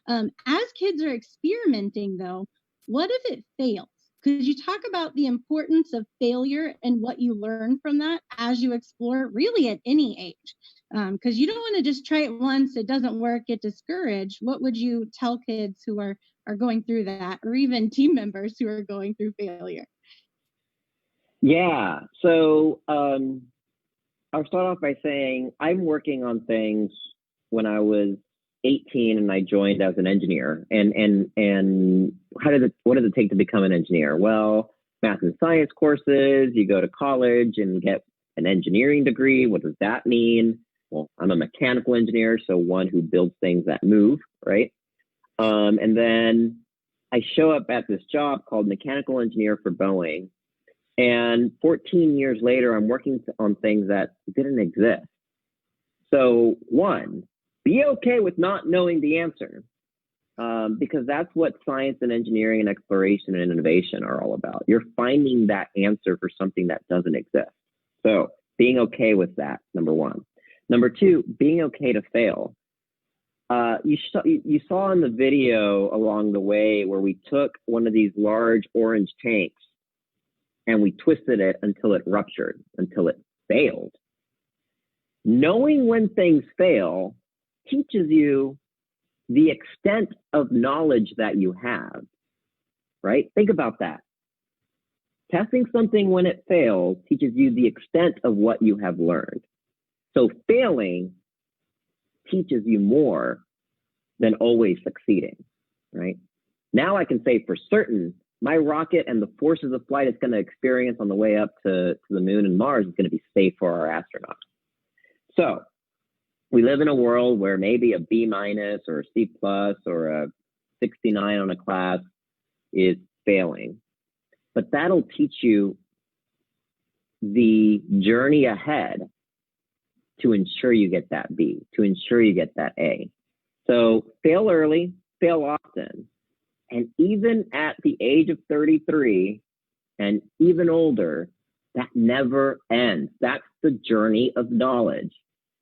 As kids are experimenting, though, what if it fails? Could you talk about the importance of failure and what you learn from that as you explore, really at any age? Because you don't want to just try it once, it doesn't work, get discouraged. What would you tell kids who are going through that, or even team members who are going through failure? Yeah, so I'll start off by saying I'm working on things when I was 18 and I joined as an engineer. And what does it take to become an engineer? Well, math and science courses, you go to college and get an engineering degree. What does that mean? Well, I'm a mechanical engineer, so one who builds things that move, right? And then I show up at this job called mechanical engineer for Boeing. And 14 years later, I'm working on things that didn't exist. So one, be okay with not knowing the answer, because that's what science and engineering and exploration and innovation are all about. You're finding that answer for something that doesn't exist. So being okay with that, number one. Number two, being okay to fail. You saw in the video along the way where we took one of these large orange tanks and we twisted it until it ruptured, until it failed. Knowing when things fail teaches you the extent of knowledge that you have, right? Think about that. Testing something when it fails teaches you the extent of what you have learned. So failing teaches you more than always succeeding, right? Now I can say for certain, my rocket and the forces of flight it's going to experience on the way up to the moon and Mars is going to be safe for our astronauts. So We live in a world where maybe a B- or a C+ or a 69 on a class is failing. But that'll teach you the journey ahead to ensure you get that B, to ensure you get that A. So fail early, fail often. And even at the age of 33 and even older, that never ends. That's the journey of knowledge.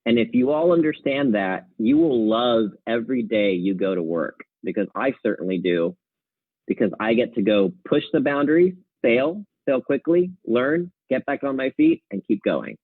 And if you all understand that, you will love every day you go to work, because I certainly do, because I get to go push the boundaries, fail quickly, learn, get back on my feet, and keep going.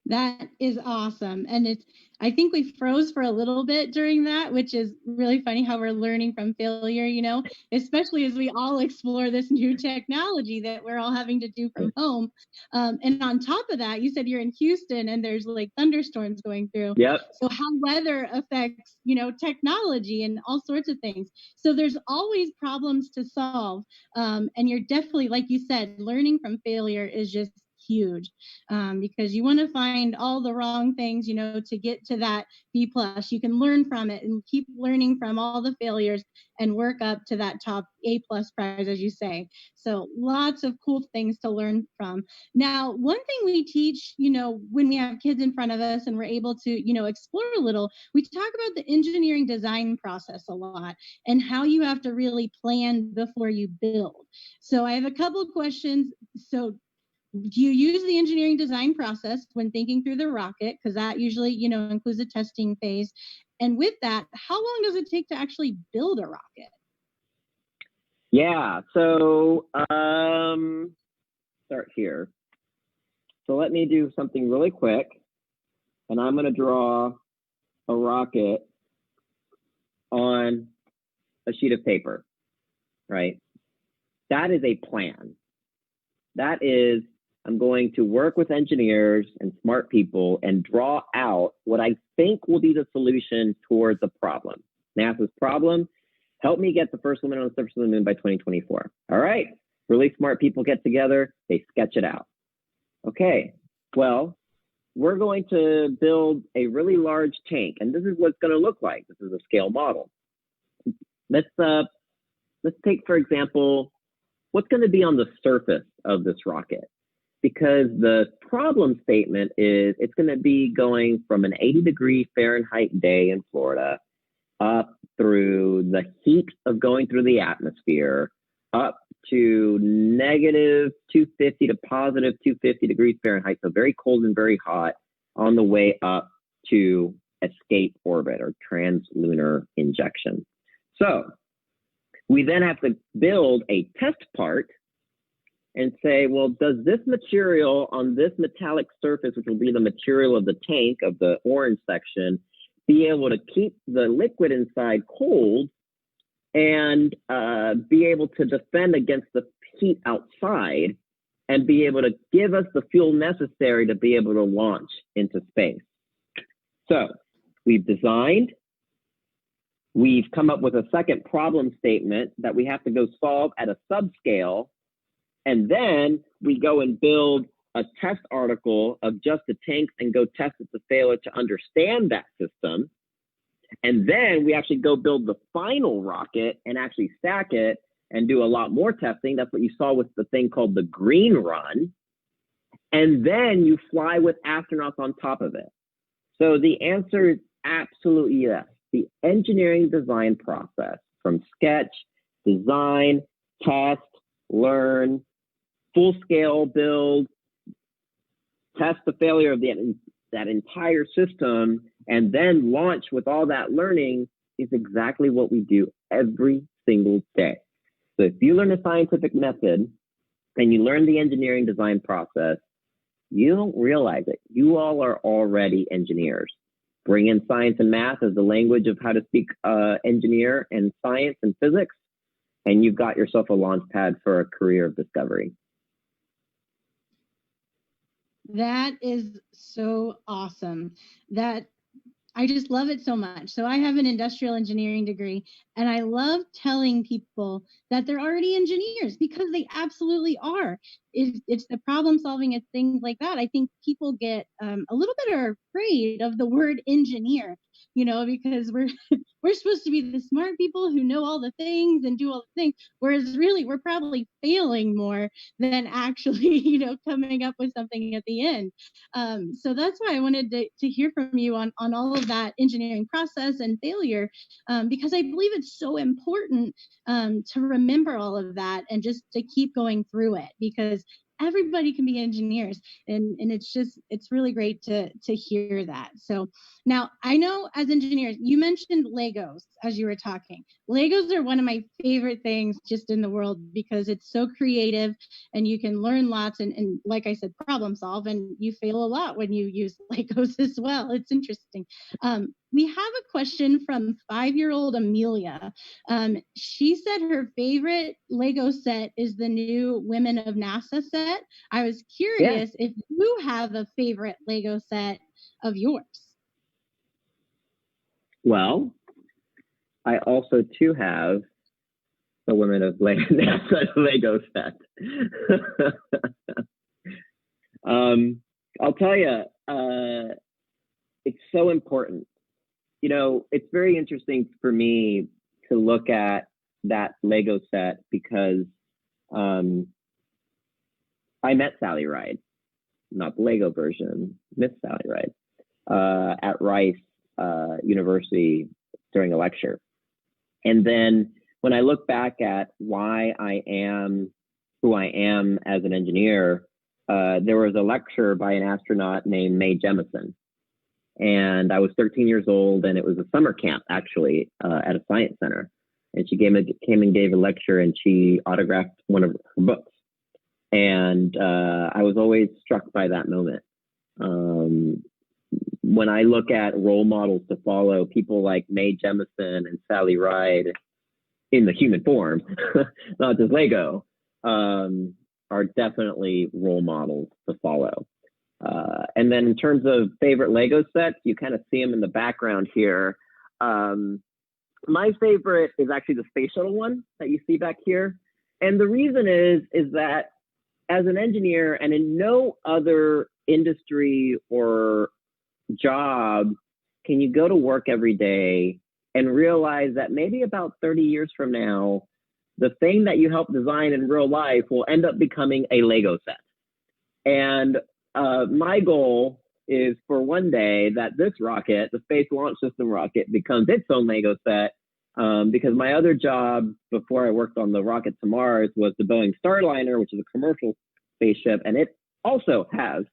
That is awesome. And I think we froze for a little bit during that, which is really funny how we're learning from failure, especially as we all explore this new technology that we're all having to do from home. And on top of that, you said you're in Houston and there's like thunderstorms going through. Yep. So how weather affects, technology and all sorts of things. So there's always problems to solve. And you're definitely, like you said, learning from failure is just huge, because you want to find all the wrong things, to get to that B+. You can learn from it and keep learning from all the failures and work up to that top A+ prize, as you say. So lots of cool things to learn from. Now, one thing we teach, when we have kids in front of us and we're able to, explore a little, we talk about the engineering design process a lot and how you have to really plan before you build. So I have a couple of questions. So do you use the engineering design process when thinking through the rocket? Because that usually, includes a testing phase. And with that, how long does it take to actually build a rocket? Yeah, so start here. So let me do something really quick. And I'm going to draw a rocket on a sheet of paper, right? That is a plan. That is, I'm going to work with engineers and smart people and draw out what I think will be the solution towards a problem. NASA's problem, help me get the first woman on the surface of the moon by 2024. All right, really smart people get together, they sketch it out. Okay, well, we're going to build a really large tank, and this is what it's going to look like. This is a scale model. Let's take, for example, what's going to be on the surface of this rocket. Because the problem statement is it's going to be going from an 80-degree Fahrenheit day in Florida up through the heat of going through the atmosphere, up to negative 250 to positive 250 degrees Fahrenheit, so very cold and very hot, on the way up to escape orbit or translunar injection. So we then have to build a test part and say, well, does this material on this metallic surface, which will be the material of the tank of the orange section, be able to keep the liquid inside cold and be able to defend against the heat outside and be able to give us the fuel necessary to be able to launch into space? So we've designed, we've come up with a second problem statement that we have to go solve at a subscale. And then we go and build a test article of just the tanks and go test it to failure to understand that system. And then we actually go build the final rocket and actually stack it and do a lot more testing. That's what you saw with the thing called the green run. And then you fly with astronauts on top of it. So the answer is absolutely yes. The engineering design process from sketch, design, test, learn, full-scale build, test the failure of that entire system, and then launch with all that learning is exactly what we do every single day. So if you learn a scientific method and you learn the engineering design process, you don't realize it. You all are already engineers. Bring in science and math as the language of how to speak engineer and science and physics, and you've got yourself a launch pad for a career of discovery. That is so awesome. That I just love it so much. So I have an industrial engineering degree, and I love telling people that they're already engineers because they absolutely are. it's the problem solving, it's things like that. I think people get a little bit afraid of the word engineer, because we're supposed to be the smart people who know all the things and do all the things, whereas really we're probably failing more than actually, coming up with something at the end. So that's why I wanted to hear from you on all of that engineering process and failure, because I believe it's so important to remember all of that and just to keep going through it, because everybody can be engineers, and it's really great to hear that. So now, I know as engineers, you mentioned Legos as you were talking. Legos are one of my favorite things just in the world, because it's so creative and you can learn lots and like I said, problem solve, and you fail a lot when you use Legos as well. It's interesting. We have a question from 5-year-old Amelia. She said her favorite Lego set is the new Women of NASA set. I was curious if you have a favorite Lego set of yours. Well, I also too have the Women of NASA Lego set. I'll tell you, it's so important. It's very interesting for me to look at that Lego set because I met Sally Ride, not the Lego version, Miss Sally Ride, at Rice University during a lecture. And then when I look back at why I am who I am as an engineer, there was a lecture by an astronaut named Mae Jemison. And I was 13 years old, and it was a summer camp, actually, at a science center. And she came and gave a lecture, and she autographed one of her books. And I was always struck by that moment. When I look at role models to follow, people like Mae Jemison and Sally Ride in the human form, not just Lego, are definitely role models to follow. And then in terms of favorite Lego sets, you kind of see them in the background here. My favorite is actually the space shuttle one that you see back here. And the reason is that as an engineer, and in no other industry or job can you go to work every day and realize that maybe about 30 years from now, the thing that you helped design in real life will end up becoming a Lego set. And my goal is for one day that this rocket, the Space Launch System rocket, becomes its own Lego set, because my other job before I worked on the rocket to Mars was the Boeing Starliner, which is a commercial spaceship, and it also has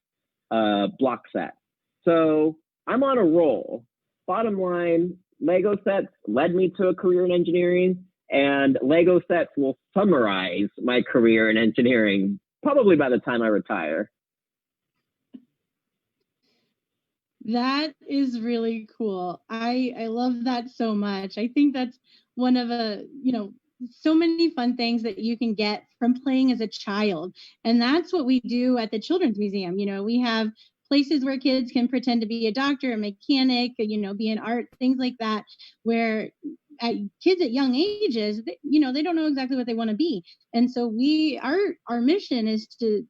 a block set. So I'm on a roll. Bottom line, Lego sets led me to a career in engineering, and Lego sets will summarize my career in engineering probably by the time I retire. That is really cool. I love that so much. I think that's one of so many fun things that you can get from playing as a child. And that's what we do at the Children's Museum. We have places where kids can pretend to be a doctor, a mechanic, be in art, things like that, where kids at young ages, they don't know exactly what they want to be. And so our mission is to,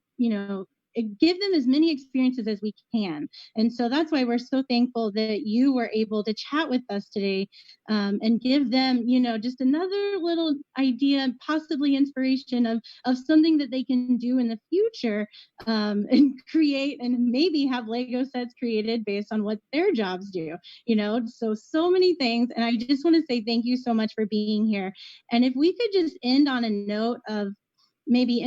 give them as many experiences as we can. And so that's why we're so thankful that you were able to chat with us today, and give them, just another little idea, possibly inspiration of something that they can do in the future, and create and maybe have Lego sets created based on what their jobs do, so many things. And I just want to say thank you so much for being here. And if we could just end on a note of maybe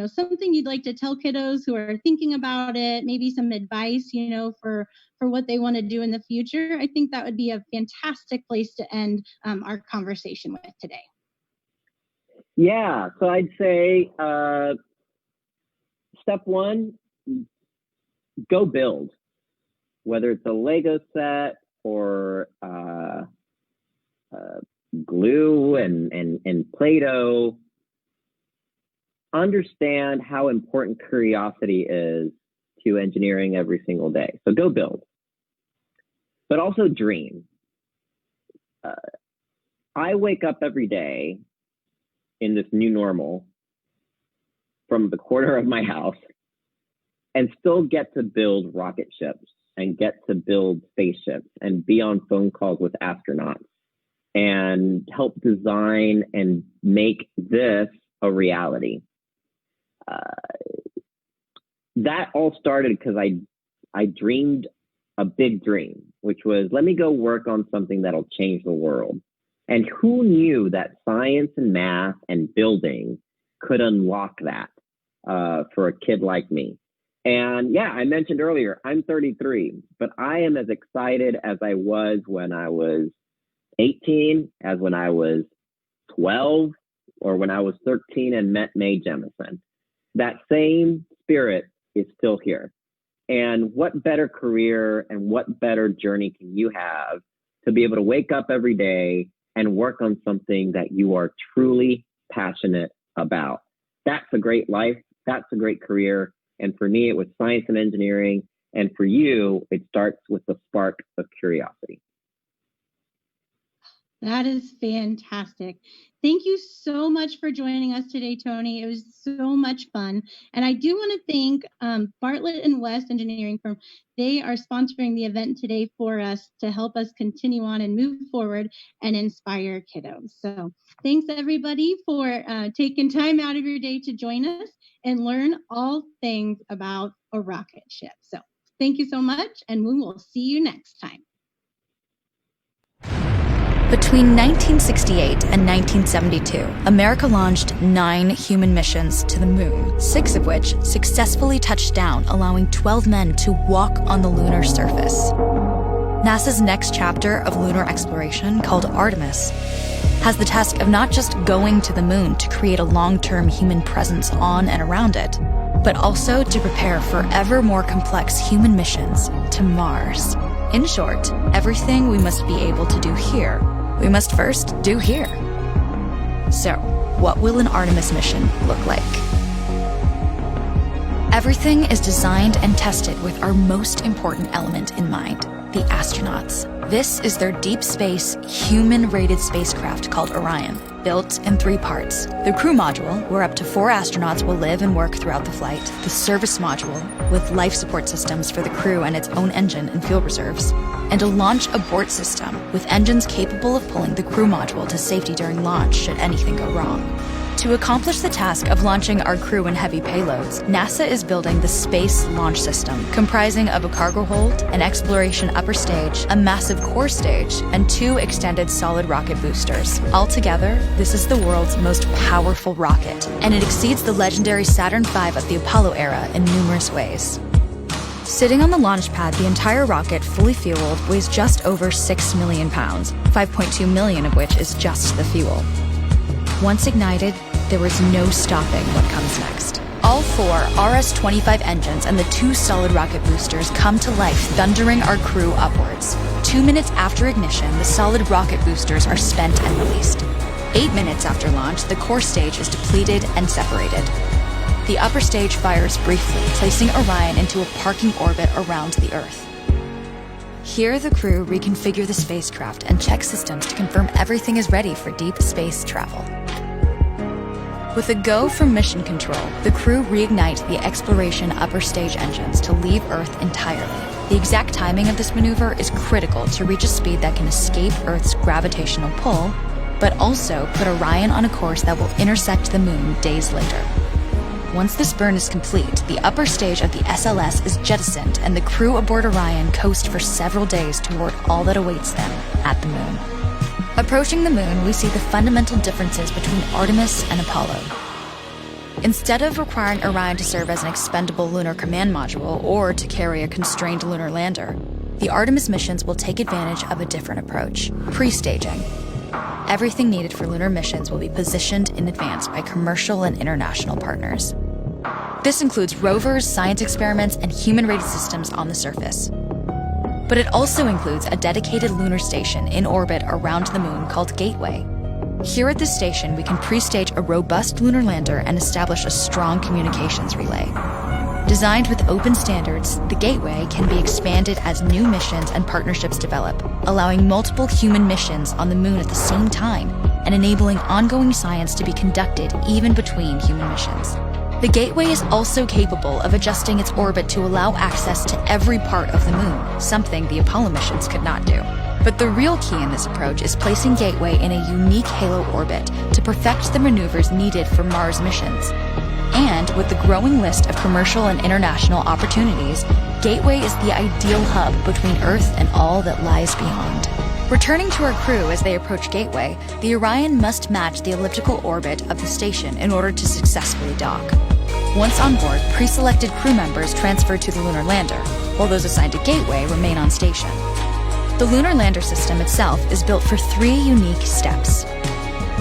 something you'd like to tell kiddos who are thinking about it, maybe some advice, for what they want to do in the future, I think that would be a fantastic place to end our conversation with today. Yeah, so I'd say step one, go build. Whether it's a Lego set or glue and Play-Doh, understand how important curiosity is to engineering every single day. So go build, but also dream. I wake up every day in this new normal from the corner of my house and still get to build rocket ships and get to build spaceships and be on phone calls with astronauts and help design and make this a reality. That all started because I dreamed a big dream, which was, let me go work on something that'll change the world. And who knew that science and math and building could unlock that for a kid like me? And yeah, I mentioned earlier, I'm 33, but I am as excited as I was when I was 18, as when I was 12, or when I was 13 and met Mae Jemison. That same spirit is still here. And what better career and what better journey can you have to be able to wake up every day and work on something that you are truly passionate about? That's a great life. That's a great career. And for me, it was science and engineering. And for you, it starts with the spark of curiosity. That is fantastic. Thank you so much for joining us today, Tony. It was so much fun. And I do want to thank Bartlett and West Engineering Firm. They are sponsoring the event today for us to help us continue on and move forward and inspire kiddos. So thanks everybody for taking time out of your day to join us and learn all things about a rocket ship. So thank you so much, and we will see you next time. Between 1968 and 1972, America launched 9 human missions to the moon, 6 of which successfully touched down, allowing 12 men to walk on the lunar surface. NASA's next chapter of lunar exploration, called Artemis, has the task of not just going to the moon to create a long-term human presence on and around it, but also to prepare for ever more complex human missions to Mars. In short, everything we must be able to do here, we must first do here. So, what will an Artemis mission look like? Everything is designed and tested with our most important element in mind, the astronauts. This is their deep space, human-rated spacecraft called Orion, built in 3 parts. The crew module, where up to 4 astronauts will live and work throughout the flight. The service module, with life support systems for the crew and its own engine and fuel reserves. And a launch abort system, with engines capable of pulling the crew module to safety during launch should anything go wrong. To accomplish the task of launching our crew and heavy payloads, NASA is building the Space Launch System, comprising of a cargo hold, an exploration upper stage, a massive core stage, and 2 extended solid rocket boosters. Altogether, this is the world's most powerful rocket, and it exceeds the legendary Saturn V of the Apollo era in numerous ways. Sitting on the launch pad, the entire rocket, fully fueled, weighs just over 6 million pounds, 5.2 million of which is just the fuel. Once ignited, there is no stopping what comes next. All 4 RS-25 engines and the 2 solid rocket boosters come to life, thundering our crew upwards. 2 minutes after ignition, the solid rocket boosters are spent and released. 8 minutes after launch, the core stage is depleted and separated. The upper stage fires briefly, placing Orion into a parking orbit around the Earth. Here, the crew reconfigure the spacecraft and check systems to confirm everything is ready for deep space travel. With a go from mission control, the crew reignite the exploration upper stage engines to leave Earth entirely. The exact timing of this maneuver is critical to reach a speed that can escape Earth's gravitational pull, but also put Orion on a course that will intersect the moon days later. Once this burn is complete, the upper stage of the SLS is jettisoned and the crew aboard Orion coast for several days toward all that awaits them at the moon. Approaching the moon, we see the fundamental differences between Artemis and Apollo. Instead of requiring Orion to serve as an expendable lunar command module or to carry a constrained lunar lander, the Artemis missions will take advantage of a different approach: pre-staging. Everything needed for lunar missions will be positioned in advance by commercial and international partners. This includes rovers, science experiments, and human-rated systems on the surface. But it also includes a dedicated lunar station in orbit around the moon called Gateway. Here at this station, we can pre-stage a robust lunar lander and establish a strong communications relay. Designed with open standards, the Gateway can be expanded as new missions and partnerships develop, allowing multiple human missions on the moon at the same time and enabling ongoing science to be conducted even between human missions. The Gateway is also capable of adjusting its orbit to allow access to every part of the moon, something the Apollo missions could not do. But the real key in this approach is placing Gateway in a unique halo orbit to perfect the maneuvers needed for Mars missions. And with the growing list of commercial and international opportunities, Gateway is the ideal hub between Earth and all that lies beyond. Returning to our crew as they approach Gateway, the Orion must match the elliptical orbit of the station in order to successfully dock. Once on board, pre-selected crew members transfer to the lunar lander, while those assigned to Gateway remain on station. The lunar lander system itself is built for 3 unique steps: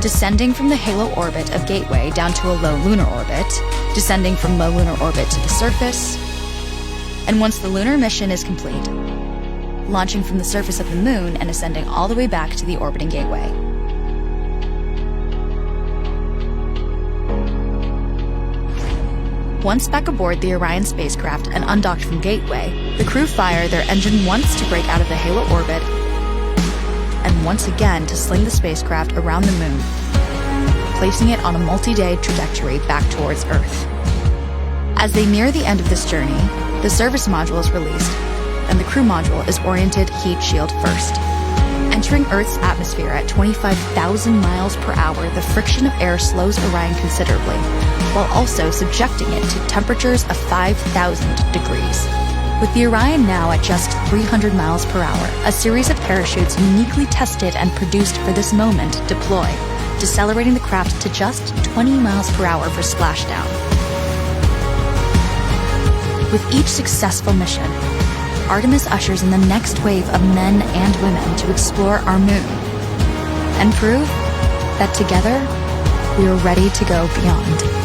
descending from the halo orbit of Gateway down to a low lunar orbit, descending from low lunar orbit to the surface, and once the lunar mission is complete, launching from the surface of the moon and ascending all the way back to the orbiting Gateway. Once back aboard the Orion spacecraft and undocked from Gateway, the crew fire their engine once to break out of the halo orbit, and once again to sling the spacecraft around the moon, placing it on a multi-day trajectory back towards Earth. As they near the end of this journey, the service module is released, and the crew module is oriented heat shield first. Entering Earth's atmosphere at 25,000 miles per hour, the friction of air slows Orion considerably, while also subjecting it to temperatures of 5,000 degrees. With the Orion now at just 300 miles per hour, a series of parachutes uniquely tested and produced for this moment deploy, decelerating the craft to just 20 miles per hour for splashdown. With each successful mission, Artemis ushers in the next wave of men and women to explore our moon and prove that together we are ready to go beyond.